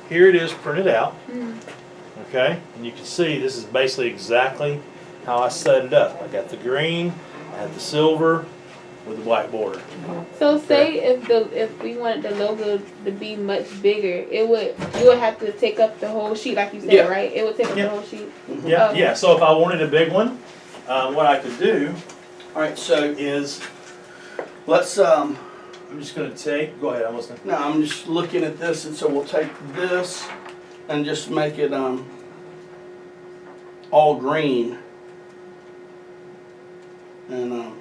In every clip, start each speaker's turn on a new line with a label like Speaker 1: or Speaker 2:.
Speaker 1: here it is printed out.
Speaker 2: Mm.
Speaker 1: Okay, and you can see this is basically exactly how I set it up. I got the green, I had the silver with the black border.
Speaker 2: So say if we wanted the logo to be much bigger, you would have to take up the whole sheet, like you said,
Speaker 3: Yeah.
Speaker 2: right? It would take up
Speaker 1: Yeah.
Speaker 2: the whole sheet.
Speaker 1: Yeah,
Speaker 2: Okay.
Speaker 1: yeah. So if I wanted a big one, what I could do
Speaker 3: All right, so
Speaker 1: is
Speaker 3: let's,
Speaker 1: I'm just going to take. Go ahead. I'm listening.
Speaker 3: now I'm just looking at this, and so we'll take this and just make it all green, and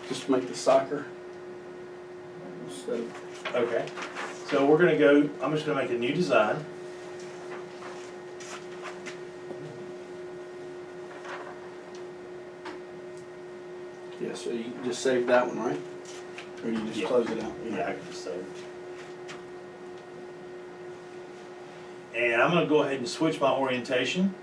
Speaker 3: just make the soccer instead of,
Speaker 1: Okay. So we're going to go. I'm just going to make a new design.
Speaker 3: yeah. So you just save that one, right? Or you just
Speaker 1: Yeah.
Speaker 3: close it out?
Speaker 1: Yeah, I can just save. And I'm going to go ahead and switch my orientation.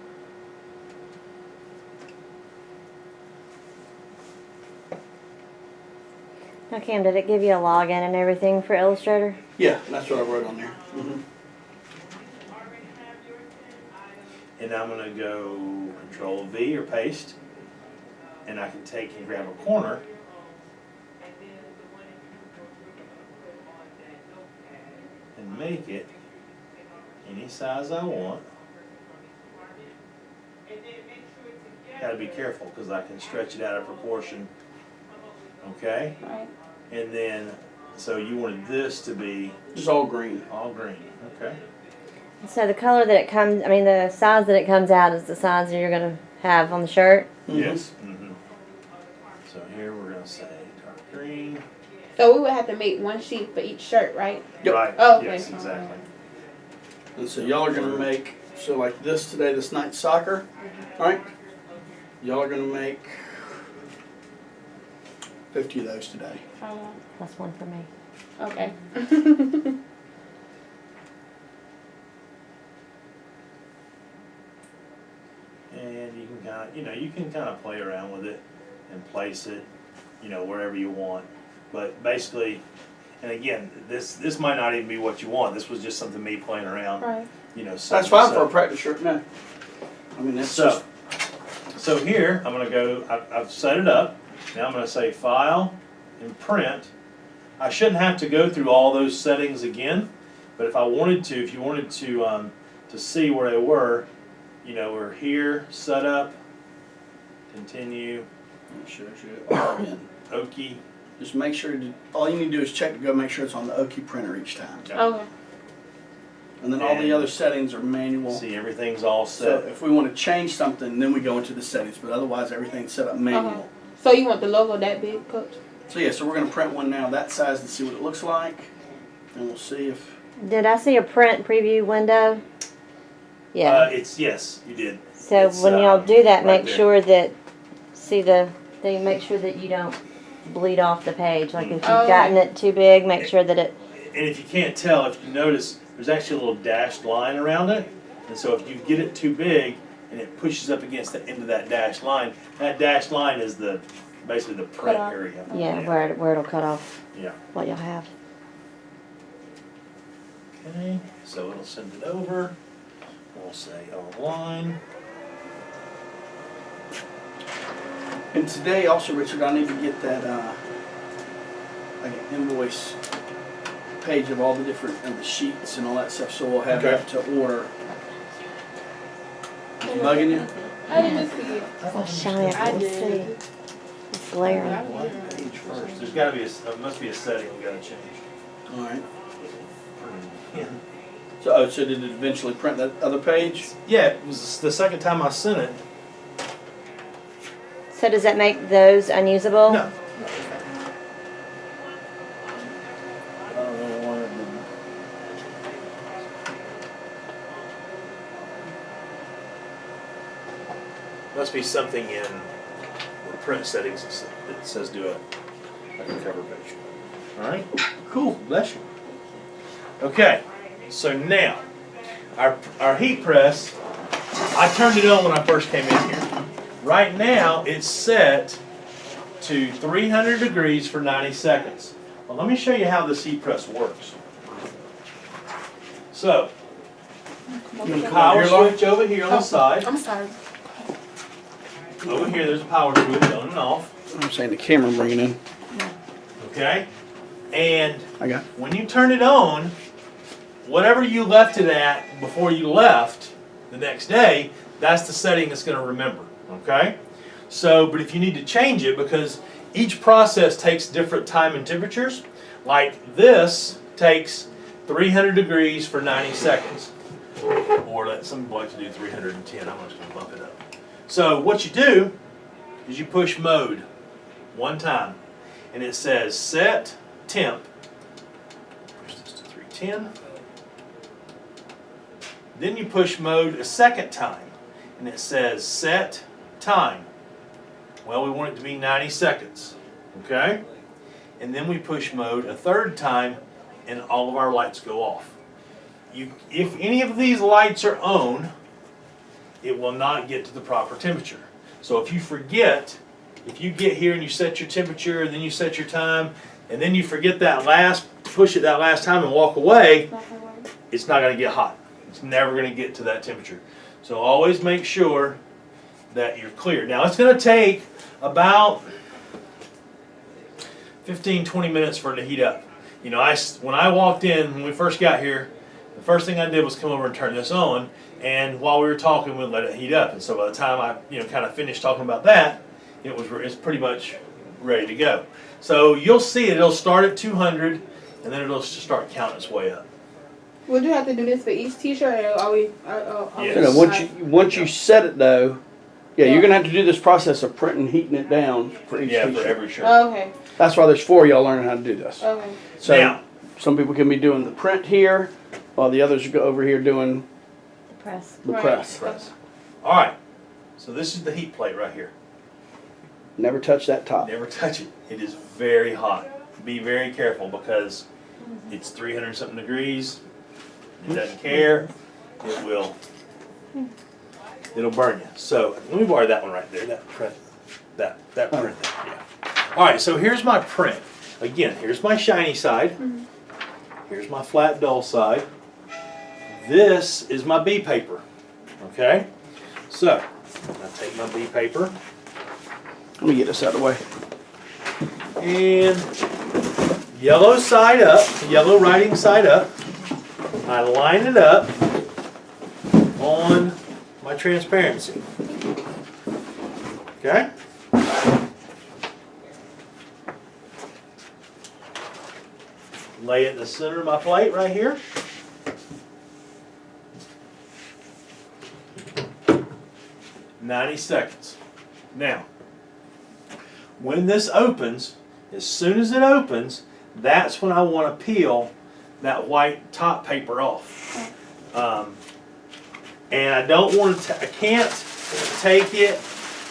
Speaker 4: Now, Cam, did it give you a login and everything for Illustrator?
Speaker 3: Yeah, that's what I wrote on there.
Speaker 1: And I'm going to go Control V or paste. And I can take and grab a corner. And make it any size I want. Gotta be careful because I can stretch it out of proportion. Okay?
Speaker 2: Right.
Speaker 1: And then, so you wanted this to be
Speaker 3: Just all green.
Speaker 1: all green. Okay?
Speaker 4: So the color that it comes, I mean, the size that it comes out is the size that you're going to have on the shirt.
Speaker 1: Yes. So here we're gonna say dark green.
Speaker 2: So we would have to make one sheet for each shirt, right?
Speaker 3: Yep.
Speaker 1: Right.
Speaker 2: Oh, okay.
Speaker 1: Yes, exactly.
Speaker 3: And so y'all are gonna make, so like this today, this night soccer, alright? Y'all are gonna make 50 of those today.
Speaker 4: Plus one for me.
Speaker 2: Okay.
Speaker 1: And you can kind of, you can kind of play around with it and place it, wherever you want. But basically, and again, this might not even be what you want. This was just something me playing around.
Speaker 2: Right.
Speaker 3: That's fine for a practice shirt, no. I mean, that's
Speaker 1: So, so here I'm gonna go. I've set it up. Now I'm gonna say File and Print. I shouldn't have to go through all those settings again, but if I wanted to, if you wanted to see where they were, we're here, set up, continue,
Speaker 3: shows you all again.
Speaker 1: Okie.
Speaker 3: Just make sure, all you need to do is check to go make sure it's on the Oki printer each time.
Speaker 2: Okay.
Speaker 3: And then all the other settings are manual.
Speaker 1: See, everything's all
Speaker 3: So
Speaker 1: set.
Speaker 3: if we want to change something, then we go into the settings, but otherwise everything's set up manual.
Speaker 2: So you want the logo that big, Coach?
Speaker 3: So yeah, so we're gonna print one now that size to see what it looks like. And we'll see if,
Speaker 4: Did I see a print preview window? Yeah.
Speaker 1: Yes, you did.
Speaker 4: So
Speaker 1: it's,
Speaker 4: when y'all do that,
Speaker 1: right
Speaker 4: make
Speaker 1: there.
Speaker 4: sure that, see the thing, make sure that you don't bleed off the page. Like if you've
Speaker 2: Oh.
Speaker 4: gotten it too big, make sure that it,
Speaker 1: And if you can't tell, if you notice, there's actually a little dashed line around it. And so if you get it too big and it pushes up against the end of that dashed line is basically the print
Speaker 2: Cut off.
Speaker 1: area.
Speaker 4: yeah, where it'll cut off
Speaker 1: Yeah.
Speaker 4: what you'll have.
Speaker 1: Okay, so it'll send it over. We'll say online.
Speaker 3: and today also, Richard, I need to get that, like an invoice page of all the different, of the sheets and all that stuff, so we'll have
Speaker 1: Okay.
Speaker 3: that to order. Is it bugging you?
Speaker 2: I didn't see it.
Speaker 4: Oh, shiny, I
Speaker 2: I
Speaker 4: can
Speaker 2: did.
Speaker 4: see. It's glaring.
Speaker 1: One page first. There's gotta be must be a setting we gotta change.
Speaker 3: Alright.
Speaker 1: Yeah.
Speaker 3: So did it eventually print that other page?
Speaker 1: Yeah, it was the second time I sent it.
Speaker 4: So does that make those unusable?
Speaker 1: No. I don't know why it didn't. Must be something in the print settings that says do a cover page. All right. Cool. Bless you. Okay. So now, our heat press, I turned it on when I first came in here. Right now, it's set to 300 degrees for 90 seconds. Well, let me show you how this heat press works. So, Power switch over here on the side.
Speaker 2: I'm sorry.
Speaker 1: Over here, there's a power switch on and off.
Speaker 3: I'm saying the camera bringing in.
Speaker 1: Okay? And
Speaker 3: I got.
Speaker 1: when you turn it on, whatever you left it at before you left the next day, that's the setting it's going to remember. Okay? So, but if you need to change it, because each process takes different time and temperatures, like this takes 300 degrees for 90 seconds. Or some people like to do 310. I'm just going to bump it up. So what you do is you push mode one time, and it says set temp. Push this to 310. Then you push mode a second time, and it says set time. Well, we want it to be 90 seconds, okay? And then we push mode a third time, and all of our lights go off. If any of these lights are on, it will not get to the proper temperature. So if you forget, if you get here and you set your temperature, and then you set your time, and then you forget push it that last time and walk away, it's not going to get hot. It's never going to get to that temperature. So always make sure that you're clear. Now it's going to take about 15-20 minutes for it to heat up. You know, when I walked in, when we first got here, the first thing I did was come over and turn this on, and while we were talking, we let it heat up. And so by the time I, kind of finished talking about that, it's pretty much ready to go. So you'll see it'll start at 200, and then it'll start counting its way up.
Speaker 2: Would you have to do this for each T-shirt, or are we?
Speaker 1: Yes.
Speaker 3: You know, once you set it though, you're gonna have to do this process of printing, heating it down for each
Speaker 1: Yeah,
Speaker 3: t-shirt.
Speaker 1: for every shirt.
Speaker 2: Oh, okay.
Speaker 3: That's why there's 4 of y'all learning how to do this.
Speaker 2: Okay.
Speaker 3: So
Speaker 1: Now,
Speaker 3: some people can be doing the print here, while the others go over here doing
Speaker 4: Press.
Speaker 3: the
Speaker 2: Right.
Speaker 3: press.
Speaker 1: all right. So this is the heat plate right here.
Speaker 3: Never touch that top.
Speaker 1: Never touch it. It is very hot. Be very careful because it's 300 something degrees. It doesn't care. It will. It'll burn you. So let me borrow that one right there. That print. That print. Yeah. All right. So here's my print. Again, here's my shiny side. Here's my flat dull side. This is my B paper. Okay. So I take my B paper.
Speaker 3: Let me get this out of the way.
Speaker 1: And yellow side up, yellow writing side up. I line it up on my transparency. Okay? Lay it in the center of my plate right here. "90 seconds. Now, when this opens, as soon as it opens, that's when I want to peel that white top paper off. And I don't want to, I can't take it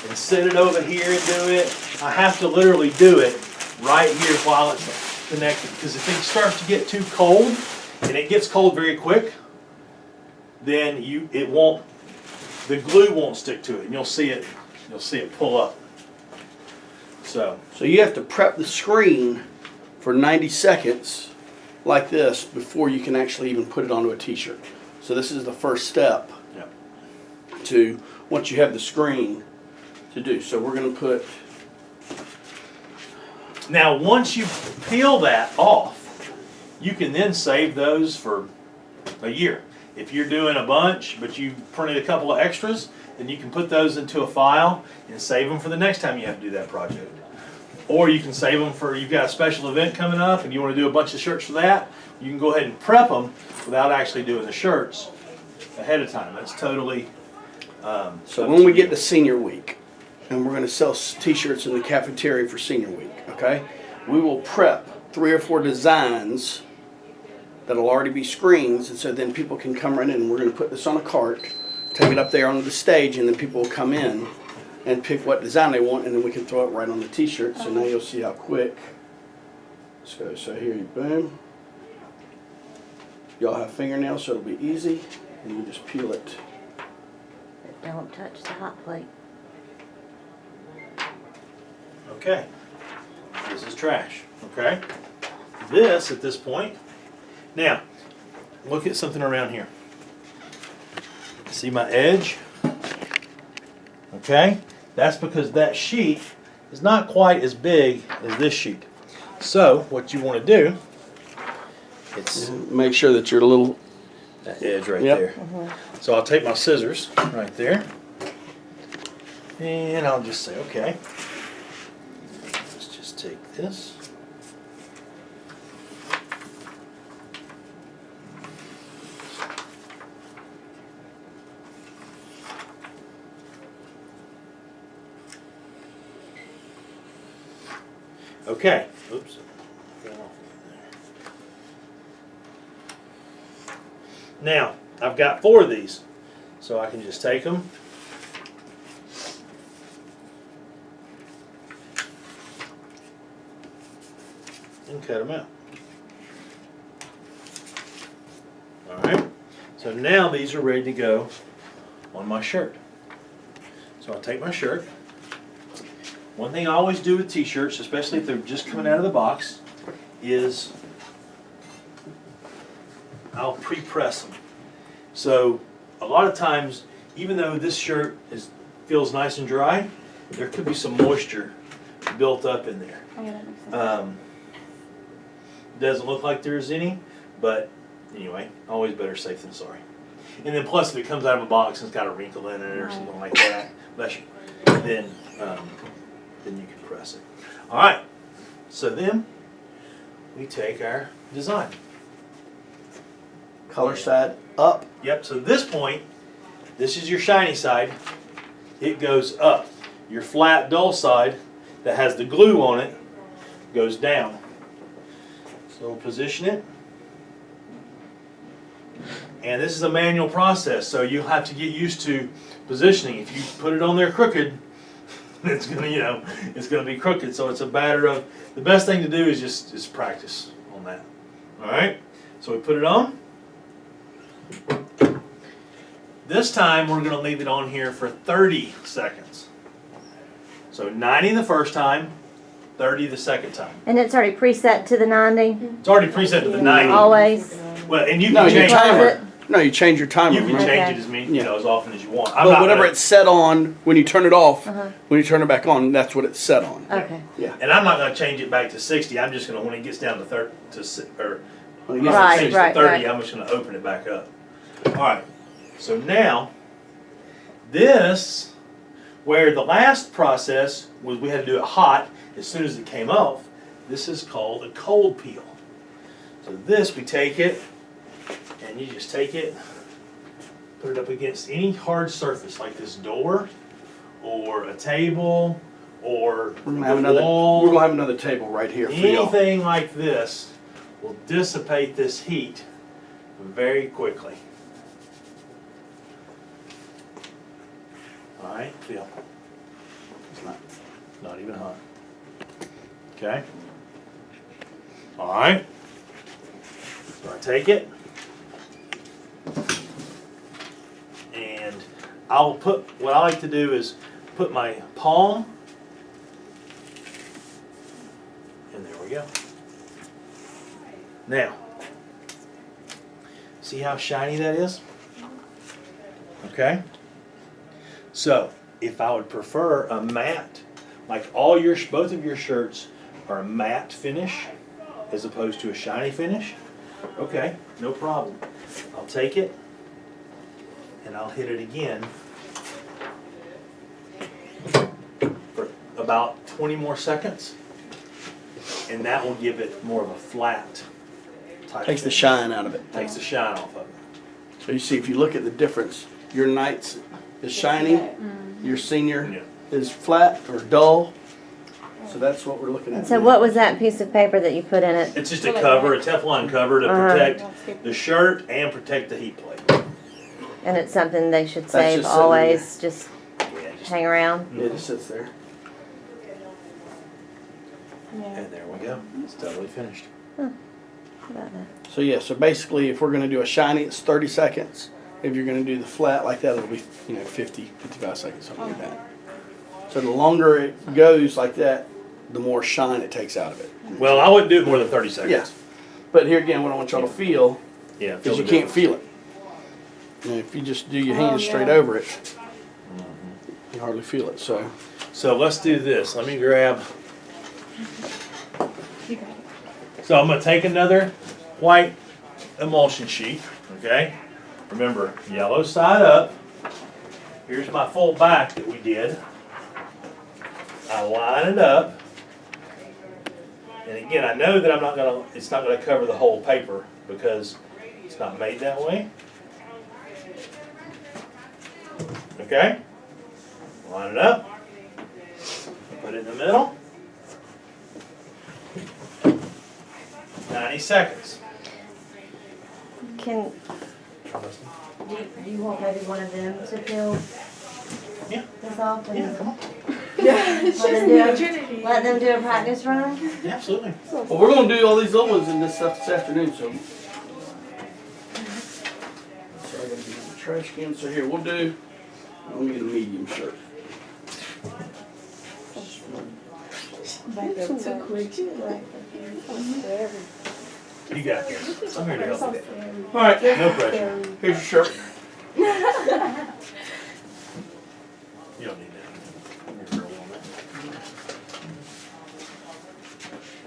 Speaker 1: and set it over here and do it. I have to literally do it right here while it's connected. Because if it starts to get too cold, and it gets cold very quick, then the glue won't stick to it, and you'll see it pull up. So
Speaker 3: you have to prep the screen for 90 seconds like this before you can actually even put it onto a t-shirt. So this is the first step to, once you have the screen, to do. So we're going to put...
Speaker 1: now once you peel that off, you can then save those for a year. If you're doing a bunch, but you printed a couple of extras, then you can put those into a file and save them for the next time you have to do that project. Or you can save them for, you've got a special event coming up and you want to do a bunch of shirts for that, you can go ahead and prep them without actually doing the shirts ahead of time. That's totally...
Speaker 3: So when we get to senior week, and we're going to sell t-shirts in the cafeteria for senior week, okay? We will prep 3 or 4 designs that'll already be screens, and so then people can come right in, and we're going to put this on a cart, take it up there onto the stage, and then people will come in and pick what design they want, and then we can throw it right on the t-shirt. So now you'll see how quick this goes. So here you boom. Y'all have fingernails, so it'll be easy, and you just peel it.
Speaker 4: But don't touch the hot plate.
Speaker 1: Okay. This is trash. Okay. This, at this point, now, look at something around here. See my edge? Okay? That's because that sheet is not quite as big as this sheet. So, what you want to do, it's
Speaker 3: Make sure that you're a little.
Speaker 1: that edge right
Speaker 3: Yep.
Speaker 1: there. So I'll take my scissors right there, and I'll just say, okay, let's just take this. Okay. Oops. Now, I've got 4 of these, so I can just take them. And cut them out. Alright, so now these are ready to go on my shirt. So I'll take my shirt. One thing I always do with t-shirts, especially if they're just coming out of the box, is I'll pre-press them. So a lot of times, even though this shirt feels nice and dry, there could be some moisture built up in there.
Speaker 2: Oh, yeah, that makes sense.
Speaker 1: Doesn't look like there's any, but anyway, always better safe than sorry. And then plus if it comes out of a box and it's got a wrinkle in it or something like that, then you can press it. All right, so then we take our design.
Speaker 3: Color side up.
Speaker 1: Yep, so at this point, this is your shiny side. It goes up. Your flat, dull side that has the glue on it goes down. So we'll position it. And this is a manual process, so you'll have to get used to positioning. If you put it on there crooked, it's gonna, it's gonna be crooked. So it's a matter of, the best thing to do is just practice on that. All right, so we put it on. This time we're gonna leave it on here for 30 seconds. So 90 the first time, 30 the second time.
Speaker 4: And it's already preset to the 90,
Speaker 1: It's already preset to the 90.
Speaker 4: always.
Speaker 1: Well, and you
Speaker 3: No,
Speaker 1: can
Speaker 3: your
Speaker 1: change
Speaker 3: timer.
Speaker 4: it.
Speaker 3: No, you change your timer.
Speaker 1: You can
Speaker 3: remember?
Speaker 1: change
Speaker 4: Okay.
Speaker 1: it as many,
Speaker 3: Yeah.
Speaker 1: as often as you want. I'm
Speaker 3: But
Speaker 1: not
Speaker 3: whatever
Speaker 1: gonna-
Speaker 3: it's set on, when you turn it off, when you turn it back on, that's what it's set on.
Speaker 4: Okay.
Speaker 1: And I'm not going to change it back to 60. I'm just going to, when it gets down to 30, or
Speaker 3: When
Speaker 1: I'm
Speaker 3: you
Speaker 1: not
Speaker 3: get-
Speaker 1: gonna change
Speaker 4: Right,
Speaker 1: to 30,
Speaker 4: right.
Speaker 1: I'm just going to open it back up. All right. So now, this, where the last process was we had to do it hot as soon as it came off, this is called a cold peel. So this, we take it, and you just take it, put it up against any hard surface like this door, or a table, or
Speaker 3: We're gonna
Speaker 1: the
Speaker 3: have another.
Speaker 1: wall.
Speaker 3: We're gonna have another table right here for y'all.
Speaker 1: Anything like this will dissipate this heat very quickly. All right, feel.
Speaker 3: It's not-
Speaker 1: Not even hot. Okay. All right. So I take it, and I'll put, what I like to do is put my palm, and there we go. Now, see how shiny that is? Okay. So, if I would prefer a matte, like both of your shirts are a matte finish as opposed to a shiny finish, okay, no problem. I'll take it and I'll hit it again for about 20 more seconds, and that will give it more of a flat type.
Speaker 3: Takes the
Speaker 1: finish.
Speaker 3: shine out of it.
Speaker 1: Takes the shine off of it.
Speaker 3: So you see, if you look at the difference, your Knights is shiny, your Senior
Speaker 1: Yeah.
Speaker 3: is flat or dull. So that's what we're looking at.
Speaker 4: So what was that piece of paper that you put in it?
Speaker 1: It's just a cover, a Teflon cover to
Speaker 4: Uh-huh.
Speaker 1: protect the shirt and protect the heat plate.
Speaker 4: And it's something they should
Speaker 3: That's
Speaker 4: save
Speaker 3: just sitting
Speaker 4: always, just
Speaker 1: Yeah, just,
Speaker 4: hang around.
Speaker 3: It just sits there.
Speaker 2: Yeah.
Speaker 1: and there we go. It's totally finished.
Speaker 4: How about that?
Speaker 3: So yeah, so basically if we're gonna do a shiny, it's 30 seconds. If you're gonna do the flat like that, it'll be, 50, 55 seconds, something like that. So the longer it goes like that, the more shine it takes out of it.
Speaker 1: Well, I wouldn't do it more than 30 seconds.
Speaker 3: Yeah. But here again, what I want y'all to feel
Speaker 1: Yeah.
Speaker 3: is you can't feel it. And if you just do your
Speaker 2: Oh,
Speaker 3: hands straight
Speaker 2: yeah.
Speaker 3: over it, you hardly feel it. So
Speaker 1: So let's do this. Let me grab.
Speaker 2: You got it.
Speaker 1: So I'm gonna take another white emulsion sheet, okay? Remember, yellow side up. Here's my full back that we did. I line it up. And again, I know that it's not gonna cover the whole paper because it's not made that way. Okay? Line it up. Put it in the middle. 90 seconds.
Speaker 4: Can, do you want maybe one of them to peel
Speaker 1: Yeah.
Speaker 4: this off? And
Speaker 1: Yeah, come on.
Speaker 4: let them do a practice run?
Speaker 1: Yeah, absolutely.
Speaker 3: well, we're gonna do all these little ones in this stuff this afternoon. So I gotta get in the trash can. So here we'll do. Let me get a medium shirt.
Speaker 2: Too quick.
Speaker 1: You got this. I'm here to help you.
Speaker 3: All right,
Speaker 1: No pressure.
Speaker 3: here's your shirt.
Speaker 1: You don't need that. You're a woman.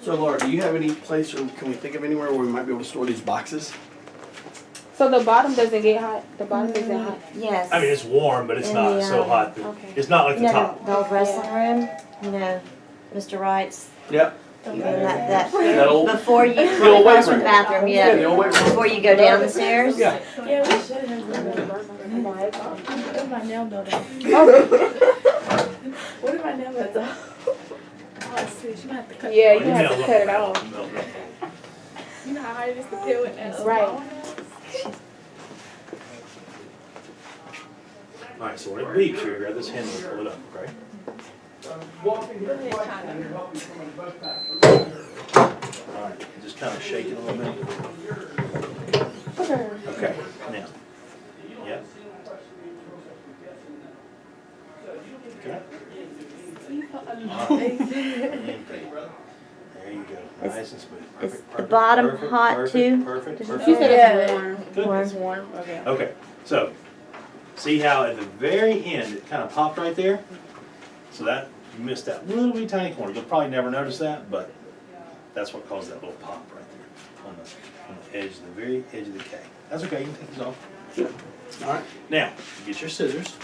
Speaker 3: So Laura, do you have any place, or can we think of anywhere where we might be able to store these boxes?
Speaker 2: So the bottom doesn't get hot. The bottom isn't hot.
Speaker 4: Yes.
Speaker 1: I mean, it's warm, but it's
Speaker 4: In
Speaker 1: not
Speaker 4: the,
Speaker 1: so hot. That,
Speaker 2: okay.
Speaker 1: It's not like
Speaker 4: you
Speaker 1: the
Speaker 4: know,
Speaker 1: top.
Speaker 4: the old wrestling room, you know, Mr. Wright's.
Speaker 3: Yep.
Speaker 4: That
Speaker 3: That old.
Speaker 4: before you
Speaker 3: The old
Speaker 4: across from
Speaker 3: weight
Speaker 4: the
Speaker 3: room.
Speaker 4: bathroom,
Speaker 3: Yeah, the old weight room.
Speaker 4: before you go down the stairs.
Speaker 3: Yeah.
Speaker 5: Yeah, we should have What if my nail builder? What if my nail builder? Oh, shit, you might have to cut.
Speaker 2: Yeah, you
Speaker 1: Well,
Speaker 2: have to
Speaker 1: melt
Speaker 2: cut it
Speaker 1: real
Speaker 2: off.
Speaker 1: fast. Melt real fast.
Speaker 5: You know how hard it is to peel with that?
Speaker 2: Right.
Speaker 1: All right, so when it beeps, you grab this handle and pull it up, okay? All right, just kind of shake it a little bit. Okay, now. Yep. Okay. There you go. Nice and smooth.
Speaker 4: Is
Speaker 1: Perfect,
Speaker 4: the
Speaker 1: perfect,
Speaker 4: bottom
Speaker 1: perfect,
Speaker 4: hot
Speaker 1: perfect,
Speaker 4: too?
Speaker 1: Perfect,
Speaker 4: Did you
Speaker 1: perfect.
Speaker 2: She said
Speaker 5: Yeah.
Speaker 2: it's warm.
Speaker 1: Good.
Speaker 4: Warm.
Speaker 5: It's warm, okay.
Speaker 1: Okay, so see how at the very end it kind of popped right there? So that you missed that little wee tiny corner. You'll probably never notice that, but that's what caused that little pop right there on the edge, the very edge of the K. That's okay. You can take these off.
Speaker 3: All right.
Speaker 1: Now get your scissors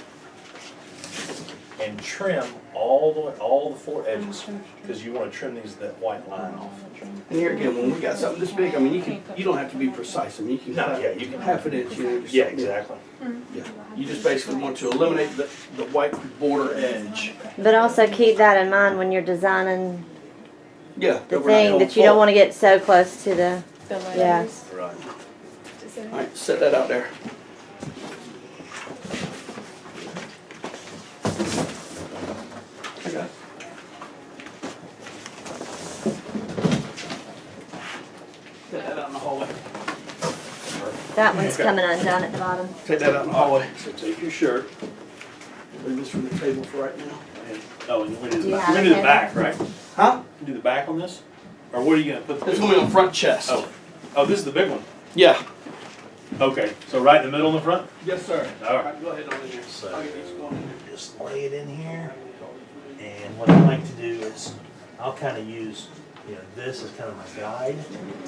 Speaker 1: and trim all the four edges because you want to trim that white line off.
Speaker 3: And here again, when we got something this big, I mean, you don't have to be precise. I mean, you can
Speaker 1: No,
Speaker 3: cut
Speaker 1: yeah, you can-
Speaker 3: half an inch. You know, just
Speaker 1: Yeah,
Speaker 3: something.
Speaker 1: exactly.
Speaker 3: Yeah. You just basically want to eliminate the white border edge.
Speaker 4: But also keep that in mind when you're designing
Speaker 3: Yeah.
Speaker 4: the
Speaker 3: overnight
Speaker 4: thing
Speaker 3: on
Speaker 4: that you don't
Speaker 3: full.
Speaker 4: want to get so close to the, yeah.
Speaker 1: Right.
Speaker 3: All right, set that out there. I got it. Set that out in the hallway.
Speaker 4: That one's
Speaker 1: Okay.
Speaker 4: coming undone at the bottom.
Speaker 3: Take that out in the hallway.
Speaker 1: So take your shirt.
Speaker 3: Leave this from the table for right now.
Speaker 1: And, oh, and we do
Speaker 4: Do
Speaker 1: the
Speaker 4: you
Speaker 1: back.
Speaker 4: have
Speaker 1: We
Speaker 4: it
Speaker 1: do the
Speaker 4: there?
Speaker 1: back, right?
Speaker 3: Huh?
Speaker 1: You do the back on this? Or what are you gonna put?
Speaker 3: It's gonna be on front chest.
Speaker 1: Oh, oh, this is the big one.
Speaker 3: Yeah.
Speaker 1: Okay, so right in the middle in the front?
Speaker 3: Yes, sir.
Speaker 1: All right.
Speaker 3: Go ahead on in there.
Speaker 1: So
Speaker 3: I'll get these going in there.
Speaker 1: just lay it in here. And what I like to do is, I'll kind of use, this as kind of my guide.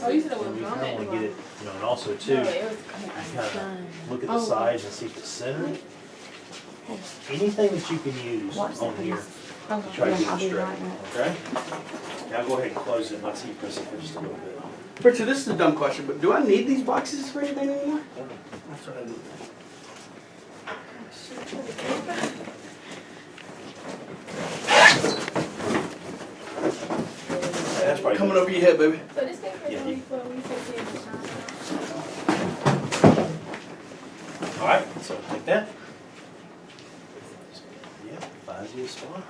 Speaker 2: Oh, you said it was
Speaker 1: And we
Speaker 2: wrong.
Speaker 1: kind of want to get it, and also too, kind of look at the sides and see if it's centered. Anything that you can use
Speaker 4: Watch
Speaker 1: on
Speaker 4: that,
Speaker 1: here
Speaker 4: please.
Speaker 1: to try to
Speaker 4: Yeah,
Speaker 1: get
Speaker 4: I'll
Speaker 1: it
Speaker 4: be
Speaker 1: straight,
Speaker 4: right back.
Speaker 1: okay? Now go ahead and close it, and let's see you press it for just a little bit.
Speaker 3: Richard, this is a dumb question, but do I need these boxes for anything anymore? That's what I do.
Speaker 1: That's probably
Speaker 3: Coming
Speaker 1: good.
Speaker 3: over your head, baby.
Speaker 5: So this paper
Speaker 1: Yeah,
Speaker 5: is
Speaker 1: you-
Speaker 5: only for we said the time.
Speaker 1: All right, so like that. Yeah, 5 spot.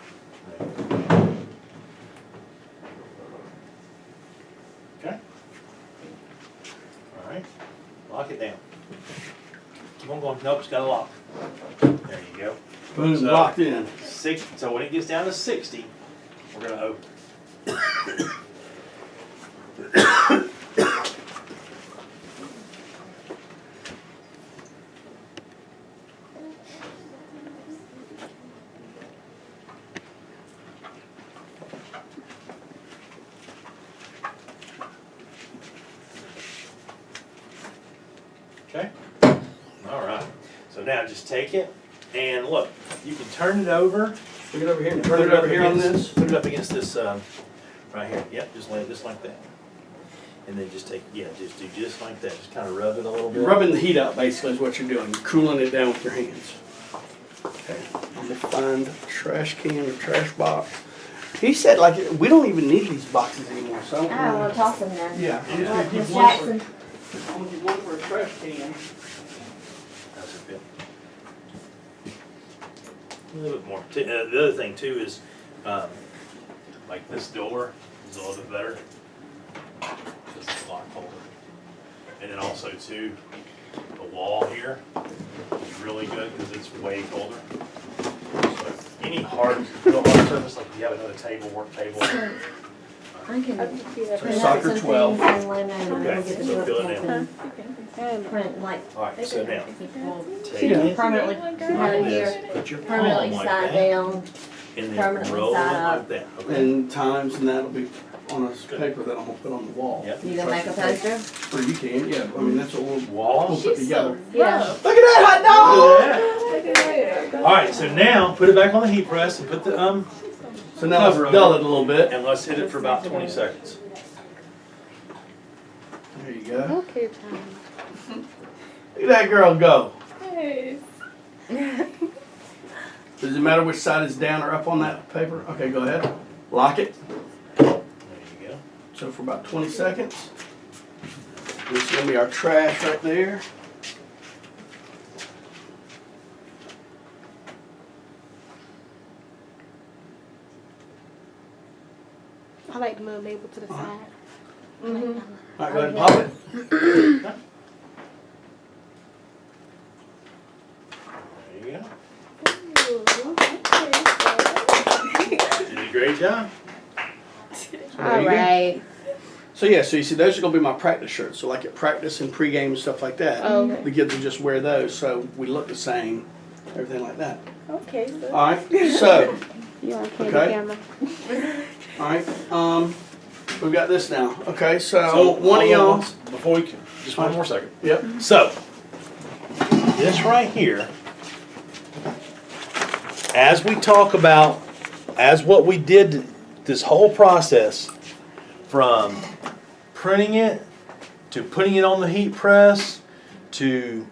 Speaker 1: Okay. All right, lock it down. Keep on going. Nope, it's got a lock. There you go.
Speaker 3: Boom,
Speaker 1: So-
Speaker 3: locked in.
Speaker 1: So when it gets down to 60, we're gonna open. Okay? All right. So now just take it and look, you can turn it over.
Speaker 3: Bring it over here and turn it over here on this.
Speaker 1: Put it up against this, right here. Yep, just lay it just like that. And then just take, yeah, just do just like that. Just kind of rub it a little bit.
Speaker 3: You're rubbing the heat out basically is what you're doing. You're cooling it down with your hands. Okay. I'm gonna find a trash can or trash box. He said like we don't even need these boxes anymore, so I don't
Speaker 4: I
Speaker 3: know.
Speaker 4: want to toss them then.
Speaker 3: Yeah. I'm
Speaker 1: Yeah.
Speaker 3: gonna
Speaker 4: Miss
Speaker 3: keep one
Speaker 4: Jackson.
Speaker 3: for, I'm gonna keep one for a trash can.
Speaker 1: How's it feel? A little bit more. The other thing too is, like this door is a little bit better. It's a lot colder. And then also too, the wall here is really good because it's way colder. So any real hard surface, like if you have another table, work table.
Speaker 4: I can
Speaker 5: I can see that.
Speaker 4: print
Speaker 3: Soccer
Speaker 4: out some
Speaker 3: 12.
Speaker 4: things and let them know and
Speaker 1: Okay,
Speaker 4: we'll get the
Speaker 1: so
Speaker 4: book
Speaker 1: fill it
Speaker 4: taken.
Speaker 5: And
Speaker 4: Print like
Speaker 1: Alright, so now,
Speaker 4: we'll
Speaker 1: take it,
Speaker 4: permanently
Speaker 1: like
Speaker 4: right
Speaker 1: this,
Speaker 4: here,
Speaker 1: put your palm
Speaker 4: permanently
Speaker 1: like
Speaker 4: side
Speaker 1: that,
Speaker 4: down.
Speaker 1: and then
Speaker 4: permanently
Speaker 1: roll it
Speaker 4: side
Speaker 1: like
Speaker 4: up.
Speaker 1: that, okay?
Speaker 3: And times and that'll be on a paper that I'm gonna put on the wall.
Speaker 1: Yep.
Speaker 4: You gonna make a poster?
Speaker 3: Or you can, yeah. I mean that's what we'll
Speaker 1: Wall.
Speaker 3: put together.
Speaker 4: Yeah.
Speaker 3: Look at that hot dog!
Speaker 1: Look at that. Alright, so now, put it back on the heat press and put the,
Speaker 3: So now let's
Speaker 1: Cover
Speaker 3: dull
Speaker 1: over.
Speaker 3: it a little bit.
Speaker 1: and let's hit it for about 20 seconds.
Speaker 3: There you go.
Speaker 5: Okay, Tom.
Speaker 3: Look at that girl go.
Speaker 5: Hey.
Speaker 3: Does it matter which side is down or up on that paper? Okay, go ahead. Lock it.
Speaker 1: There you go.
Speaker 3: So for about 20 seconds. This is gonna be our trash right there.
Speaker 5: I like to move label to the side.
Speaker 4: Mm-hmm.
Speaker 3: All right, go ahead and pop it.
Speaker 1: There you go.
Speaker 5: Ooh, okay.
Speaker 1: You did a great job.
Speaker 3: There you go.
Speaker 2: Alright.
Speaker 3: So yeah, so you see those are gonna be my practice shirts. So like at practice and pregame and stuff like that.
Speaker 2: Okay.
Speaker 3: The kids will just wear those so we look the same, everything like that.
Speaker 5: Okay, so.
Speaker 3: Alright, so,
Speaker 2: You on candy
Speaker 3: Okay.
Speaker 2: camera?
Speaker 3: alright, we've got this now. Okay, so
Speaker 1: So
Speaker 3: one of
Speaker 1: hold on
Speaker 3: y'all.
Speaker 1: once, before we can, just one more second.
Speaker 3: Yep.
Speaker 1: So, this right here, as we talk about, as what we did, this whole process from printing it to putting it on the heat press to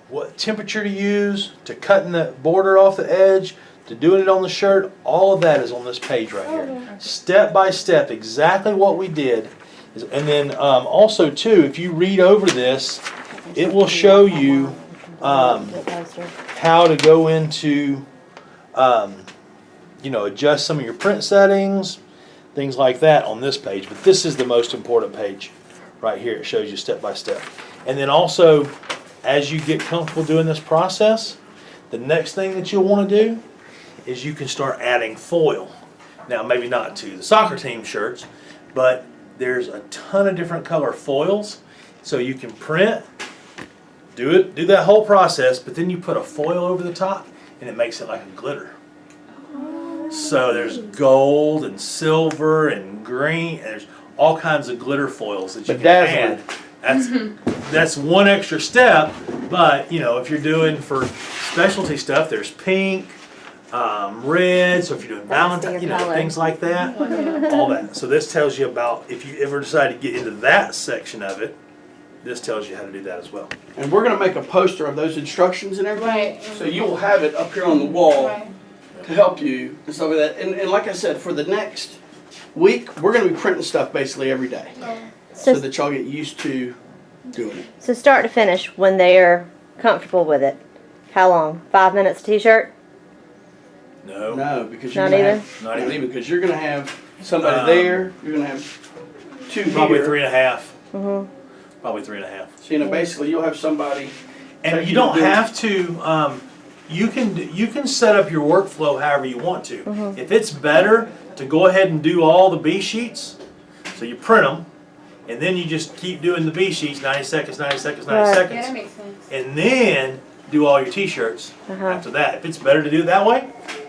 Speaker 1: what temperature to use to cutting the border off the edge to doing it on the shirt, all of that is on this page right here. Step by step, exactly what we did. And then also too, if you read over this, it will show you
Speaker 4: Poster.
Speaker 1: how to go into, adjust some of your print settings, things like that on this page. But this is the most important page right here. It shows you step by step. And then also, as you get comfortable doing this process, the next thing that you'll want to do is you can start adding foil. Now, maybe not to the soccer team shirts, but there's a ton of different color foils. So you can print, do that whole process, but then you put a foil over the top and it makes it like a glitter. So there's gold and silver and green, and there's all kinds of glitter foils that you can
Speaker 3: Bedazzling.
Speaker 1: add. That's one extra step, but if you're doing for specialty stuff, there's pink, red, so if you're doing
Speaker 4: That's
Speaker 1: Valentine,
Speaker 4: your color.
Speaker 1: things like that, all that. So this tells you about, if you ever decide to get into that section of it, this tells you how to do that as well.
Speaker 3: And we're gonna make a poster of those instructions and everything.
Speaker 2: Right.
Speaker 3: So you'll have it up here on the wall
Speaker 2: Right.
Speaker 3: to help you and stuff like that. And like I said, for the next week, we're gonna be printing stuff basically every day. So
Speaker 4: So,
Speaker 3: that y'all get used to doing it.
Speaker 4: so start to finish when they're comfortable with it. How long? 5 minutes t-shirt?
Speaker 1: No,
Speaker 3: No, because you're
Speaker 4: Not
Speaker 3: gonna
Speaker 4: even?
Speaker 3: have, not even, because you're gonna have somebody there, you're gonna have two
Speaker 1: probably
Speaker 3: here.
Speaker 1: 3.5.
Speaker 4: Mm-hmm.
Speaker 1: Probably 3.5.
Speaker 3: So basically you'll have somebody.
Speaker 1: And
Speaker 3: take
Speaker 1: you
Speaker 3: to
Speaker 1: don't
Speaker 3: do-
Speaker 1: have to. You can set up your workflow however you want to. If it's better to go ahead and do all the B sheets, so you print them, and then you just keep doing the B sheets, 90 seconds, 90 seconds, 90
Speaker 4: Right.
Speaker 1: seconds,
Speaker 2: Yeah, that makes sense.
Speaker 1: and then do all your T-shirts
Speaker 4: Uh-huh.
Speaker 1: after that. If it's better to do it that way,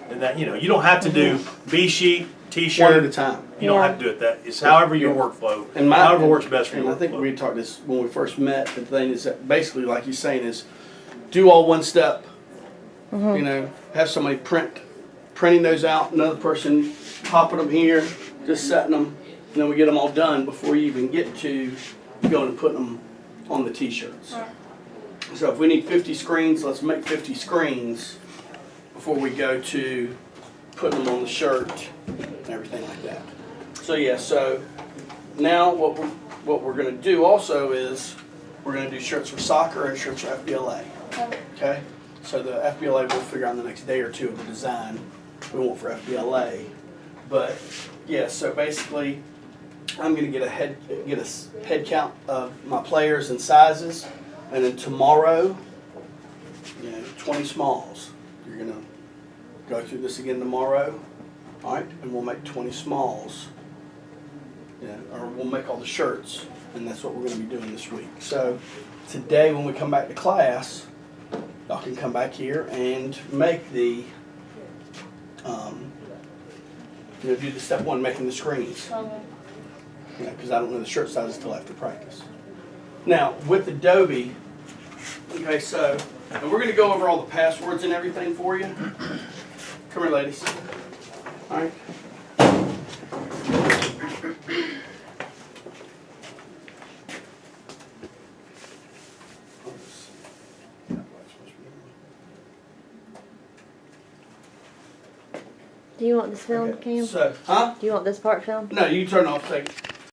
Speaker 1: then that you don't have to do B sheet,
Speaker 3: One at a
Speaker 1: T-shirt,
Speaker 3: time.
Speaker 1: You don't
Speaker 4: Yeah.
Speaker 1: have to do it that, it's however your workflow,
Speaker 3: And my-
Speaker 1: however works best for
Speaker 3: And
Speaker 1: your
Speaker 3: I think
Speaker 1: workflow.
Speaker 3: we talked this when we first met. The thing is that basically, like you're saying, is do all one step. You know, have somebody printing those out, another person popping them here, just setting them, and then we get them all done before you even get to going and putting them on the t-shirts. So if we need 50 screens, let's make 50 screens before we go to putting them on the shirt and everything like that. So yeah, so now what we're gonna do also is we're gonna do shirts for soccer and shirts for FBLA. Okay? So the FBLA we'll figure out in the next day or two of the design we want for FBLA. But yeah, so basically I'm gonna get a head count of my players and sizes, and then tomorrow, 20 smalls. You're gonna go through this again tomorrow, all right? And we'll make 20 smalls. Or we'll make all the shirts, and that's what we're gonna be doing this week. So today when we come back to class, y'all can come back here and make the, do the step one, making the screens. Because I don't know the shirt sizes till after practice. Now, with Adobe, okay, so, and we're gonna go over all the passwords and everything for you. Come here, ladies. All right.
Speaker 4: Do you want this filmed,
Speaker 3: Okay,
Speaker 4: Cam?
Speaker 3: so, huh?
Speaker 4: Do you want this part filmed?
Speaker 3: No, you turn off. Take.